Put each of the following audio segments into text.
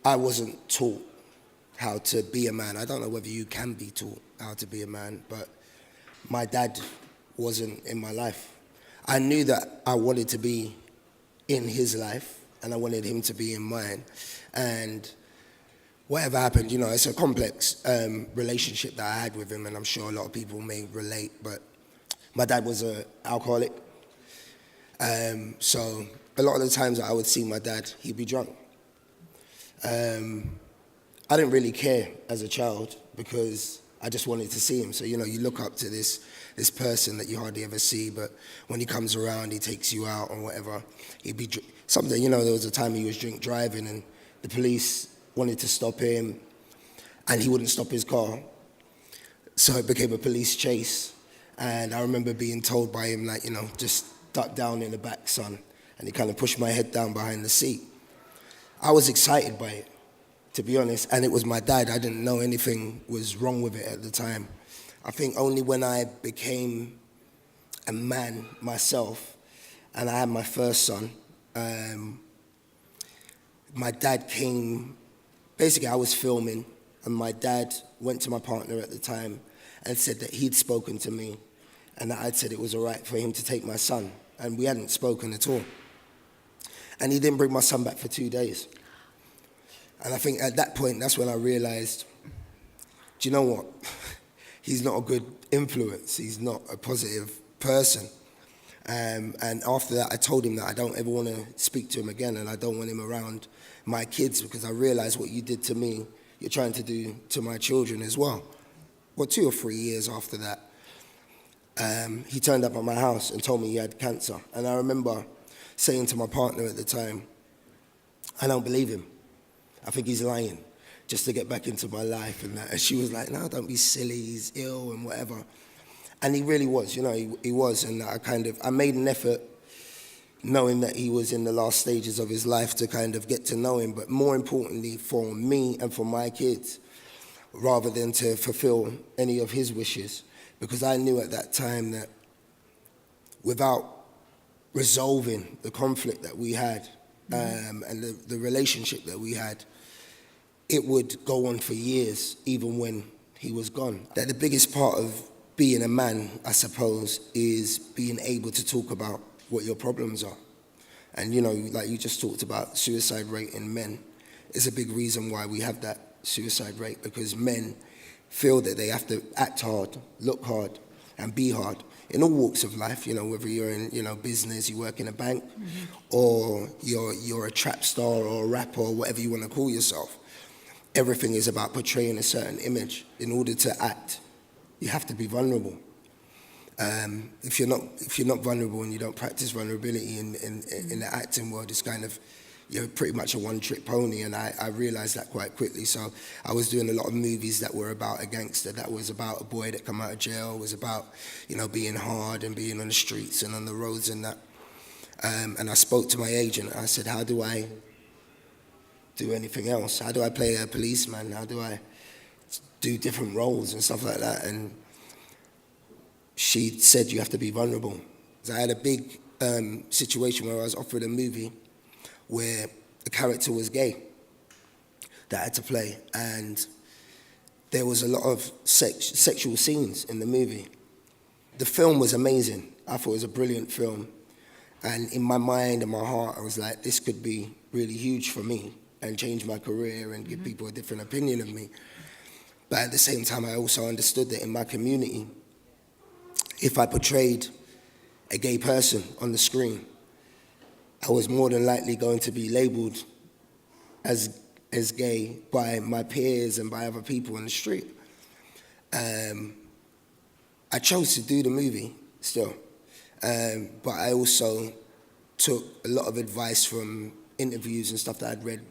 I wasn't taught how to be a man. I don't know whether you can be taught how to be a man, but my dad wasn't in my life. I knew that I wanted to be in his life and I wanted him to be in mine. And whatever happened, it's a complex relationship that I had with him, and I'm sure a lot of people may relate, but my dad was an alcoholic. So a lot of the times that I would see my dad, he'd be drunk. I didn't really care as a child because I just wanted to see him. So, you look up to this person that you hardly ever see, but when he comes around, he takes you out or whatever. He'd be something, there was a time he was drink driving and the police wanted to stop him and he wouldn't stop his car. So it became a police chase. And I remember being told by him, just duck down in the back, son. And he kind of pushed my head down behind the seat. I was excited by it, to be honest, and it was my dad. I didn't know anything was wrong with it at the time. I think only when I became a man myself and I had my first son, my dad came. Basically, I was filming, and my dad went to my partner at the time and said that he'd spoken to me and that I'd said it was all right for him to take my son, and we hadn't spoken at all. And he didn't bring my son back for 2 days. And I think at that point, that's when I realized, do you know what? He's not a good influence. He's not a positive person. And after that, I told him that I don't ever want to speak to him again, and I don't want him around my kids, because I realized what you did to me, you're trying to do to my children as well. Well, 2 or 3 years after that, he turned up at my house and told me he had cancer. And I remember saying to my partner at the time, I don't believe him. I think he's lying just to get back into my life and that. And she was like, no, don't be silly, he's ill and whatever. And he really was, he was. And I made an effort, knowing that he was in the last stages of his life, to kind of get to know him, but more importantly for me and for my kids, rather than to fulfill any of his wishes. Because I knew at that time that without resolving the conflict that we had, and the relationship that we had, it would go on for years, even when he was gone. That the biggest part of being a man, I suppose, is being able to talk about what your problems are. And, like you just talked about, suicide rate in men is a big reason why we have that suicide rate, because men feel that they have to act hard, look hard, and be hard in all walks of life, whether you're in, business, you work in a bank, or you're a trap star or a rapper or whatever you want to call yourself. Everything is about portraying a certain image. In order to act, you have to be vulnerable. If you're not vulnerable and you don't practice vulnerability in the acting world, it's kind of, you're pretty much a one-trick pony, and I realized that quite quickly. So I was doing a lot of movies that were about a gangster, that was about a boy that come out of jail, was about, being hard and being on the streets and on the roads and that. And I spoke to my agent. I said, how do I do anything else? How do I play a policeman? How do I do different roles and stuff like that? And she said, you have to be vulnerable. So I had a big situation where I was offered a movie where the character was gay that I had to play, and there was a lot of sexual scenes in the movie. The film was amazing. I thought it was a brilliant film, and in my mind and my heart, I was like, this could be really huge for me and change my career and give people a different opinion of me. But at the same time, I also understood that in my community, if I portrayed a gay person on the screen, I was more than likely going to be labeled as gay by my peers and by other people in the street. I chose to do the movie still, but I also took a lot of advice from interviews and stuff that I'd read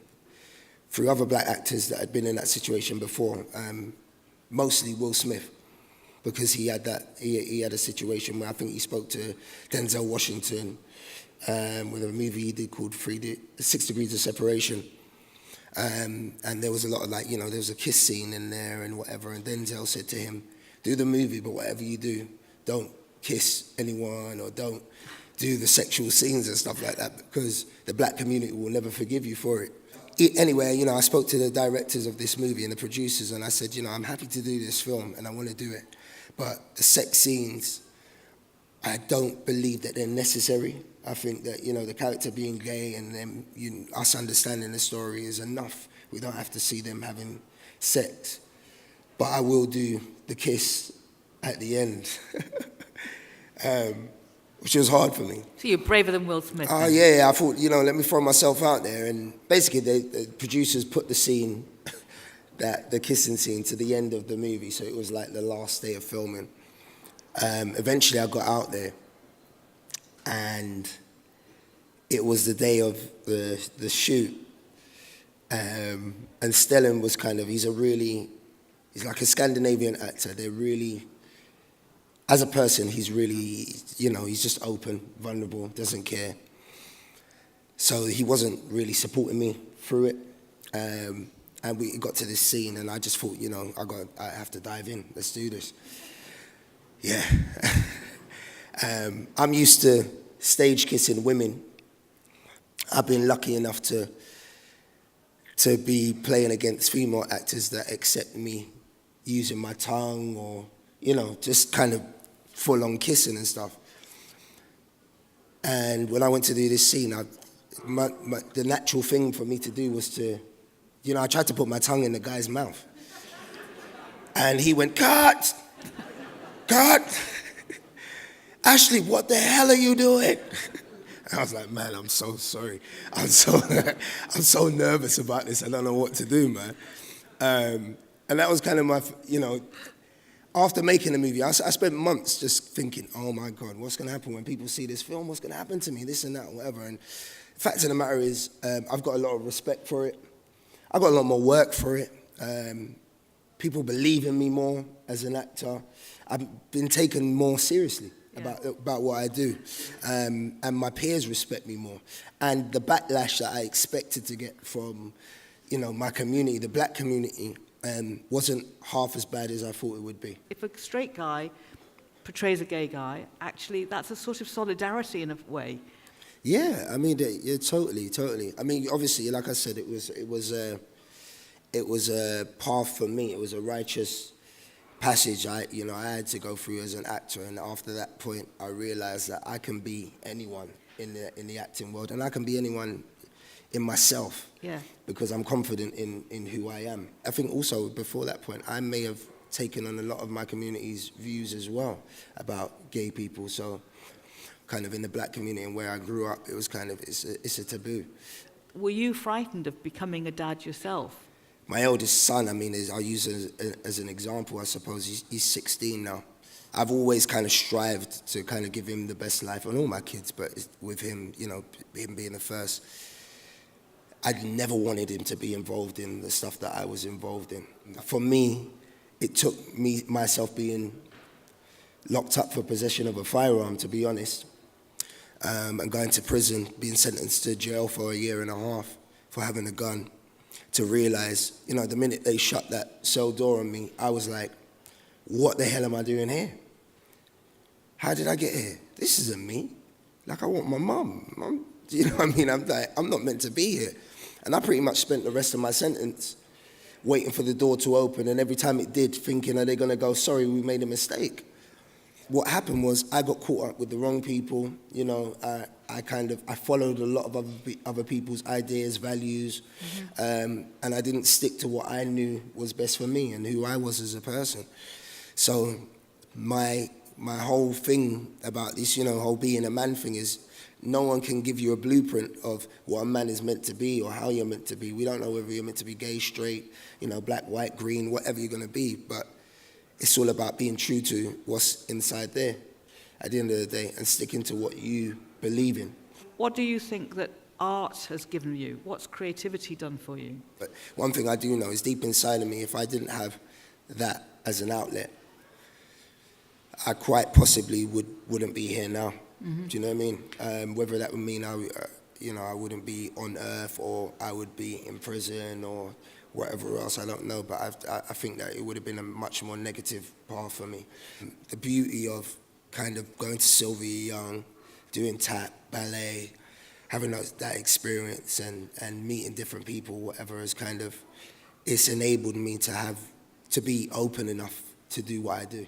through other black actors that had been in that situation before, mostly Will Smith, because he had a situation where I think he spoke to Denzel Washington with a movie he did called 6 Degrees of Separation. And there was a lot of there was a kiss scene in there and whatever, and Denzel said to him, do the movie, but whatever you do, don't kiss anyone or don't do the sexual scenes and stuff like that, because the black community will never forgive you for it. anyway, I spoke to the directors of this movie and the producers, and I said, I'm happy to do this film and I want to do it. But the sex scenes, I don't believe that they're necessary. I think that, the character being gay and them, us understanding the story is enough. We don't have to see them having sex. But I will do the kiss at the end, which was hard for me. So you're braver than Will Smith? Oh, yeah, I thought, let me throw myself out there. And basically, the producers put the scene, the kissing scene, to the end of the movie. So it was like the last day of filming. Eventually, I got out there. And it was the day of the shoot. And Stellan was he's like a Scandinavian actor. They're really, as a person, he's really, he's just open, vulnerable, doesn't care. So he wasn't really supporting me through it. And we got to this scene, and I just thought, I have to dive in. Let's do this. Yeah. I'm used to stage kissing women. I've been lucky enough to be playing against female actors that accept me using my tongue or, just kind of full-on kissing and stuff. And when I went to do this scene, the natural thing for me to do was to, I tried to put my tongue in the guy's mouth. And he went, cut! Cut! Ashley, what the hell are you doing? And I was like, man, I'm so sorry. I'm so nervous about this. I don't know what to do, man. And that was kind of my, after making the movie, I spent months just thinking, oh my God, what's going to happen when people see this film? What's going to happen to me? This and that, whatever. And the fact of the matter is, I've got a lot of respect for it. I've got a lot more work for it. People believe in me more as an actor. I've been taken more seriously about what I do. And my peers respect me more. And the backlash that I expected to get from, my community, the black community, wasn't half as bad as I thought it would be. If a straight guy portrays a gay guy, actually that's a sort of solidarity in a way. Yeah, I mean, yeah, totally. I mean, obviously, like I said, it was a path for me. It was a righteous passage I had to go through as an actor, and after that point, I realized that I can be anyone in the acting world, and I can be anyone in myself. Yeah. Because I'm confident in who I am. I think also before that point, I may have taken on a lot of my community's views as well about gay people. So, kind of in the black community and where I grew up, it was it's a taboo. Were you frightened of becoming a dad yourself? My eldest son, I'll use as an example, I suppose. He's 16 now. I've always kind of strived to kind of give him the best life, and all my kids, but with him, him being the first, I'd never wanted him to be involved in the stuff that I was involved in. For me, it took myself being locked up for possession of a firearm, to be honest, and going to prison, being sentenced to jail for 1.5 years for having a gun, to realize, the minute they shut that cell door on me, I was like, what the hell am I doing here? How did I get here? This isn't me. Like, I want my mum. You know what I mean? I'm like, I'm not meant to be here. And I pretty much spent the rest of my sentence waiting for the door to open, and every time it did, thinking, are they going to go, sorry, we made a mistake? What happened was I got caught up with the wrong people. I followed a lot of other people's ideas, values, and I didn't stick to what I knew was best for me and who I was as a person. So my whole thing about this, whole being a man thing is, no one can give you a blueprint of what a man is meant to be or how you're meant to be. We don't know whether you're meant to be gay, straight, black, white, green, whatever you're going to be. But it's all about being true to what's inside there at the end of the day and sticking to what you believe in. What do you think that art has given you? What's creativity done for you? But one thing I do know is deep inside of me, if I didn't have that as an outlet, I quite possibly wouldn't be here now. Mm-hmm. Do you know what I mean? Whether that would mean I wouldn't be on Earth, or I would be in prison, or whatever else, I don't know. But I think that it would have been a much more negative path for me. The beauty of kind of going to Sylvia Young, doing tap, ballet, having that experience and meeting different people, whatever, has kind of, it's enabled me to be open enough to do what I do.